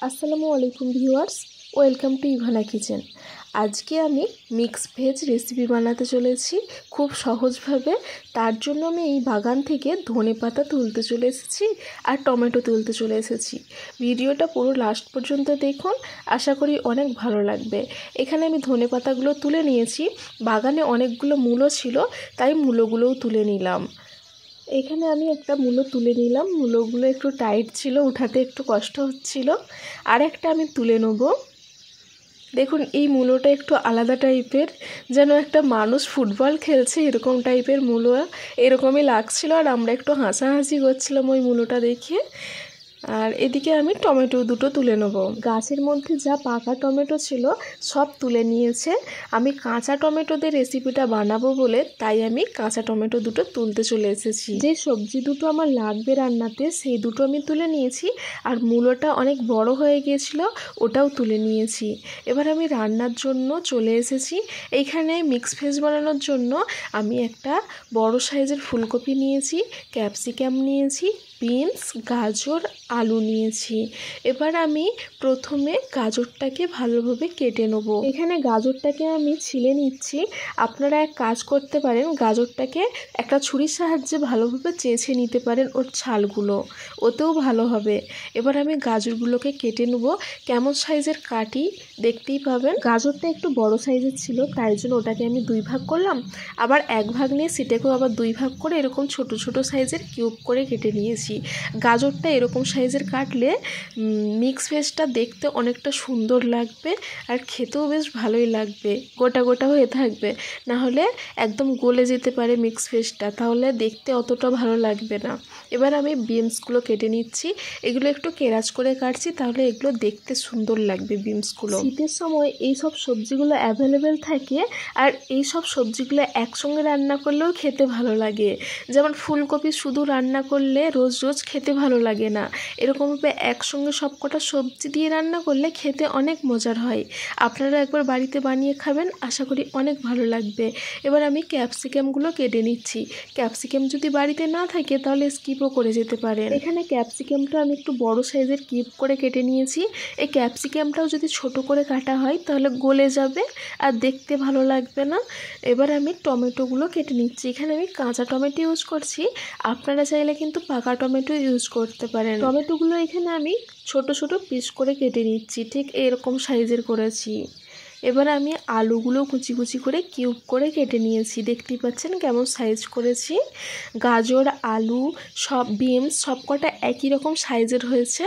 আসসালামু আলাইকুম viewers, welcome to Ivana kitchen. আজকে আমি মিক্স ভেজ রেসিপি বানাতে চলেছি খুব সহজভাবে। তার জন্য আমি এই বাগান থেকে ধনেপাতা তুলতে চলে এসেছি আর টমেটো তুলতে চলে এসেছি। ভিডিওটা পুরো লাস্ট পর্যন্ত দেখুন, আশা করি অনেক ভালো লাগবে। এখানে আমি ধনেপাতাগুলো তুলে নিয়েছি, বাগানে অনেকগুলো মূলো ছিল তাই মূলোগুলোও তুলে নিলাম। এখানে আমি একটা মূলো তুলে নিলাম, মূলোগুলো একটু টাইট ছিল, উঠাতে একটু কষ্ট হচ্ছিল। আর একটা আমি তুলে নেব। দেখুন এই মূলোটা একটু আলাদা টাইপের, যেন একটা মানুষ ফুটবল খেলছে এরকম টাইপের মূলো এরকমই লাগছিল। আর আমরা একটু হাসাহাসি করছিলাম ওই মূলোটা দেখে। আর এদিকে আমি টমেটো দুটো তুলে নেব। গাছের মধ্যে যা পাকা টমেটো ছিল সব তুলে নিয়েছে। আমি কাঁচা টমেটো দিয়ে রেসিপিটা বানাবো বলে তাই আমি কাঁচা টমেটো দুটো তুলতে চলে এসেছি। যে সবজি দুটো আমার লাগবে রান্নাতে সেই দুটো আমি তুলে নিয়েছি। আর মূলোটা অনেক বড় হয়ে গিয়েছিল, ওটাও তুলে নিয়েছি। এবার আমি রান্নার জন্য চলে এসেছি। এইখানে মিক্স ভেজ বানানোর জন্য আমি একটা বড় সাইজের ফুলকপি নিয়েছি, ক্যাপসিকাম নিয়েছি, বিনস, গাজর, আলু নিয়েছি। এবার আমি প্রথমে গাজরটাকে ভালোভাবে কেটে নেব। এখানে গাজরটাকে আমি ছিলে নিচ্ছি। আপনারা এক কাজ করতে পারেন, গাজরটাকে একটা ছুরির সাহায্যে ভালোভাবে চেঁচে নিতে পারেন ওর ছালগুলো, ওতেও ভালো হবে। এবার আমি গাজরগুলোকে কেটে নেব। কেমন সাইজের কাটি দেখতেই পাবেন। গাজরটা একটু বড় সাইজের ছিল তাই জন্য ওটাকে আমি দুই ভাগ করলাম, আবার এক ভাগ নিয়ে সেটাকেও আবার দুই ভাগ করে এরকম ছোট ছোট সাইজের কিউব করে কেটে নিয়েছি। গাজরটা এরকম সাইজের কাটলে মিক্স ভেজটা দেখতে অনেকটা সুন্দর লাগবে আর খেতেও বেশ ভালোই লাগবে। গোটা গোটা হয়ে থাকবে, না হলে একদম গলে যেতে পারে মিক্স ভেজটা, তাহলে দেখতে অতটা ভালো লাগবে না। এবার আমি বিনসগুলো কেটে নিচ্ছি। এগুলো একটু কেরাচ করে কাটছি, তাহলে এগুলো দেখতে সুন্দর লাগবে বিনসগুলো। শীতের সময় এই সব সবজিগুলো অ্যাভেলেবেল থাকে আর এই সব সবজিগুলো একসঙ্গে রান্না করলেও খেতে ভালো লাগে। যেমন ফুলকপি শুধু রান্না করলে রোজ রোজ খেতে ভালো লাগে না, এরকমভাবে একসঙ্গে সবকটা সবজি দিয়ে রান্না করলে খেতে অনেক মজার হয়। আপনারা একবার বাড়িতে বানিয়ে খাবেন, আশা করি অনেক ভালো লাগবে। এবার আমি ক্যাপসিকামগুলো কেটে নিচ্ছি। ক্যাপসিকাম যদি বাড়িতে না থাকে তাহলে স্কিপও করে যেতে পারেন। এখানে ক্যাপসিকামটা আমি একটু বড় সাইজের কিউব করে কেটে নিয়েছি। এই ক্যাপসিকামটাও যদি ছোট করে কাটা হয় তাহলে গলে যাবে আর দেখতে ভালো লাগবে না। এবার আমি টমেটোগুলো কেটে নিচ্ছি। এখানে আমি কাঁচা টমেটো ইউজ করছি, আপনারা চাইলে কিন্তু পাকা টমেটো ইউজ করতে পারেন। টমেটোগুলো এখানে আমি ছোট ছোট পিস করে কেটে নিচ্ছি, ঠিক এরকম সাইজের করেছি। এবার আমি আলুগুলো কুচি কুচি করে কিউব করে কেটে নিয়েছি, দেখতেই পাচ্ছেন কেমন সাইজ করেছি। গাজর, আলু, সব বিনস সব কটা একই রকম সাইজের হয়েছে।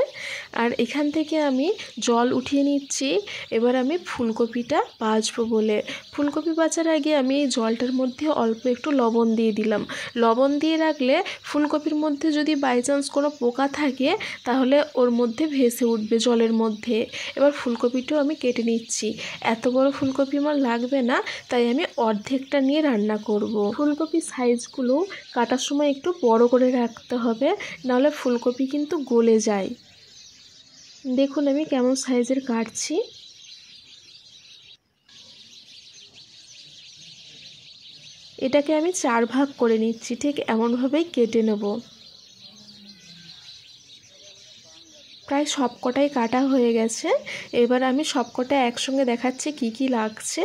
আর এখান থেকে আমি জল উঠিয়ে নিচ্ছি। এবার আমি ফুলকপিটা ভাজবো বলে, ফুলকপি ভাজার আগে আমি এই জলটার মধ্যে অল্প একটু লবণ দিয়ে দিলাম। লবণ দিয়ে রাখলে ফুলকপির মধ্যে যদি বাই চান্স কোনো পোকা থাকে তাহলে ওর মধ্যে ভেসে উঠবে জলের মধ্যে। এবার ফুলকপিটাও আমি কেটে নিচ্ছি। এত বড় ফুলকপি আমার লাগবে না, তাই আমি অর্ধেকটা নিয়ে রান্না করব। ফুলকপির সাইজগুলো কাটার সময় একটু বড় করে রাখতে হবে, নাহলে ফুলকপি কিন্তু গলে যায়। দেখুন আমি কেমন সাইজের কাটছি। এটাকে আমি 4 ভাগ করে নিচ্ছি, ঠিক এমনভাবেই কেটে নেব। প্রায় সব কটাই কাটা হয়ে গেছে। এবার আমি সব কটা একসঙ্গে দেখাচ্ছি কি কি লাগছে।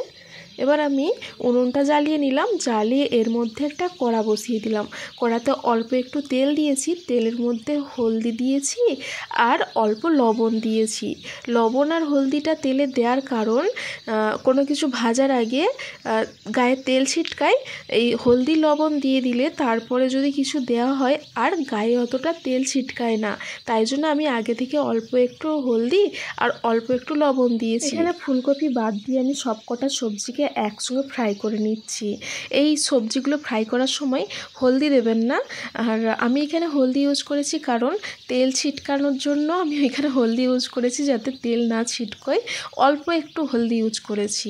এবার আমি উনুনটা জ্বালিয়ে নিলাম, জ্বালিয়ে এর মধ্যে একটা কড়া বসিয়ে দিলাম। কড়াতে অল্প একটু তেল দিয়েছি, তেলের মধ্যে হলদি দিয়েছি আর অল্প লবণ দিয়েছি। লবণ আর হলদিটা তেলে দেওয়ার কারণ কোনো কিছু ভাজার আগে গায়ে তেল ছিটকায়, এই হলদি লবণ দিয়ে দিলে তারপরে যদি কিছু দেওয়া হয় আর গায়ে অতটা তেল ছিটকায় না, তাই জন্য আমি আগে থেকে অল্প একটু হলদি আর অল্প একটু লবণ দিয়েছি। এখানে ফুলকপি বাদ দিয়ে আমি সব কটা সবজিকে একসঙ্গে ফ্রাই করে নিচ্ছি। এই সবজিগুলো ফ্রাই করার সময় হলদি দেবেন না। আর আমি এখানে হলদি ইউজ করেছি কারণ তেল ছিটকানোর জন্য আমি এখানে হলদি ইউজ করেছি, যাতে তেল না ছিটকয়। অল্প একটু হলদি ইউজ করেছি।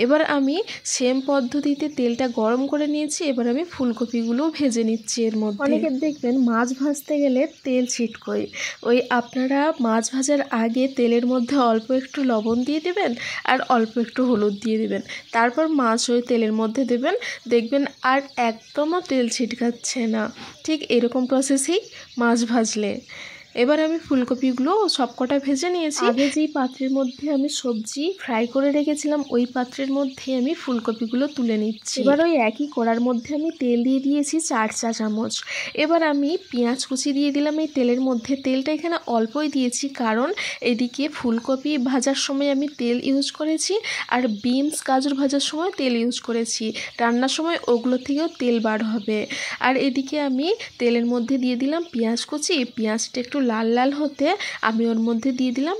এবার আমি সেম পদ্ধতিতে তেলটা গরম করে নিয়েছি। এবার আমি ফুলকপিগুলোও ভেজে নিচ্ছি এর মধ্যে। অনেকের দেখবেন মাছ ভাজতে গেলে তেল ছিটকয়, ওই আপনারা মাছ ভাজার আগে তেলের মধ্যে অল্প একটু লবণ দিয়ে দেবেন আর অল্প একটু হলুদ দিয়ে দেবেন, তারপর মাছ ওই তেলের মধ্যে দেবেন, দেখবেন আর একদমও তেল ছিটকাচ্ছে না। ঠিক এরকম প্রসেসেই মাছ ভাজলে। এবার আমি ফুলকপিগুলো সবকটা ভেজে নিয়েছি। আগে যেই পাত্রের মধ্যে আমি সবজি ফ্রাই করে রেখেছিলাম ওই পাত্রের মধ্যে আমি ফুলকপিগুলো তুলে নিচ্ছি। এবার ওই একই কড়ার মধ্যে আমি তেল দিয়ে দিয়েছি 4 চা চামচ। এবার আমি পেঁয়াজ কুচি দিয়ে দিলাম এই তেলের মধ্যে। তেলটা এখানে অল্পই দিয়েছি কারণ এদিকে ফুলকপি ভাজার সময় আমি তেল ইউজ করেছি আর বিনস গাজর ভাজার সময় তেল ইউজ করেছি। রান্নার সময় ওগুলো থেকেও তেল বার হবে। আর এদিকে আমি তেলের মধ্যে দিয়ে দিলাম পেঁয়াজ কুচি। পেঁয়াজটা একটু লাল লাল হতে আমি ওর মধ্যে দিয়ে দিলাম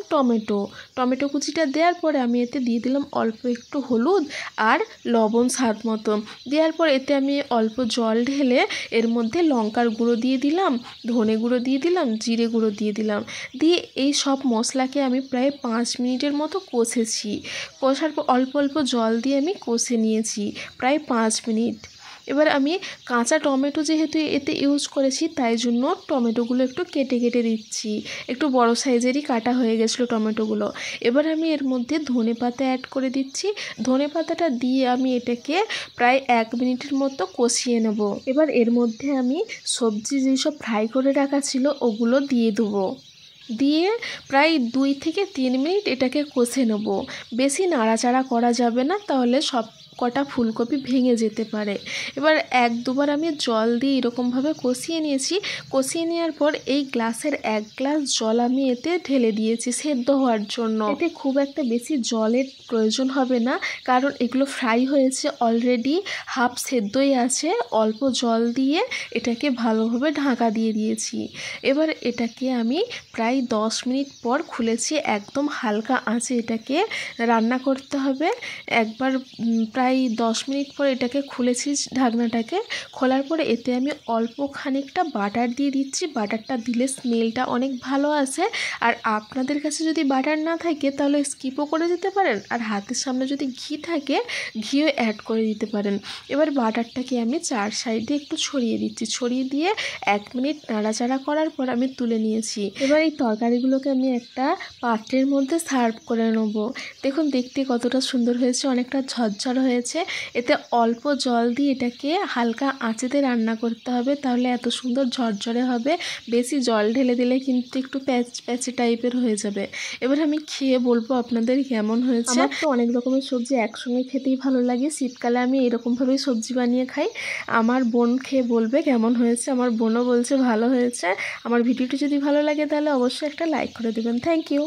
টমেটো কুচিটা দেওয়ার পরে আমি এতে দিয়ে দিলাম অল্প একটু হলুদ আর লবণ স্বাদ মতো। দেওয়ার পর এতে আমি অল্প জল ঢেলে এর মধ্যে লঙ্কার গুঁড়ো দিয়ে দিলাম, ধনে গুঁড়ো দিয়ে দিলাম, জিরে গুঁড়ো দিয়ে দিলাম। দিয়ে এই সব মশলাকে আমি প্রায় 5 মিনিটের মতো কষেছি। কষার পর অল্প অল্প জল দিয়ে আমি কষে নিয়েছি প্রায় 5 মিনিট। এবার আমি কাঁচা টমেটো যেহেতু এতে ইউজ করেছি তাই জন্য টমেটোগুলো একটু কেটে কেটে দিচ্ছি। একটু বড় সাইজেরই কাটা হয়ে গেছিলো টমেটোগুলো। এবার আমি এর মধ্যে ধনেপাতা অ্যাড করে দিচ্ছি। ধনেপাতাটা দিয়ে আমি এটাকে প্রায় 1 মিনিটের মতো কষিয়ে নেব। এবার এর মধ্যে আমি সবজি যেসব ফ্রাই করে রাখা ছিল ওগুলো দিয়ে দেবো। দিয়ে প্রায় 2 থেকে 3 মিনিট এটাকে কষে নেব। বেশি নাড়াচাড়া করা যাবে না, তাহলে সব কটা ফুলকপি ভেঙে যেতে পারে। এবার 1-2 বার আমি জল দিয়ে এরকমভাবে কষিয়ে নিয়েছি। কষিয়ে নেওয়ার পর এই গ্লাসের 1 গ্লাস জল আমি এতে ঢেলে দিয়েছি সেদ্ধ হওয়ার জন্য। এতে খুব একটা বেশি জলের প্রয়োজন হবে না কারণ এগুলো ফ্রাই হয়েছে অলরেডি, হাফ সেদ্ধই আছে। অল্প জল দিয়ে এটাকে ভালোভাবে ঢাকা দিয়ে দিয়েছি। এবার এটাকে আমি প্রায় 10 মিনিট পর খুলেছি। একদম হালকা আঁচে এটাকে রান্না করতে হবে। একবার প্রায় 10 মিনিট পর এটাকে খুলেছি ঢাকনাটাকে। খোলার পরে এতে আমি অল্প খানিকটা বাটার দিয়ে দিচ্ছি। বাটারটা দিলে স্মেলটা অনেক ভালো আসে। আর আপনাদের কাছে যদি বাটার না থাকে তাহলে স্কিপও করে দিতে পারেন। আর হাতের সামনে যদি ঘি থাকে ঘিও অ্যাড করে দিতে পারেন। এবার বাটারটাকে আমি 4 সাইডে একটু ছড়িয়ে দিচ্ছি। ছড়িয়ে দিয়ে 1 মিনিট নাড়াচাড়া করার পর আমি তুলে নিয়েছি। এবার এই তরকারিগুলোকে আমি একটা পাত্রের মধ্যে সার্ভ করে নেব। দেখুন দেখতে কতটা সুন্দর হয়েছে, অনেকটা ঝরঝর হয়েছে। এতে অল্প জল দিয়ে এটাকে হালকা আঁচেতে রান্না করতে হবে, তাহলে এত সুন্দর ঝরঝরে হবে। বেশি জল ঢেলে দিলে কিন্তু একটু প্যাচে টাইপের হয়ে যাবে। এবার আমি খেয়ে বলবো আপনাদের কেমন হয়েছে। আমার তো অনেক রকমের সবজি একসঙ্গে খেতেই ভালো লাগে। শীতকালে আমি এরকমভাবেই সবজি বানিয়ে খাই। আমার বোন খেয়ে বলবে কেমন হয়েছে। আমার বোনও বলছে ভালো হয়েছে। আমার ভিডিওটি যদি ভালো লাগে তাহলে অবশ্যই একটা লাইক করে দেবেন। Thank you.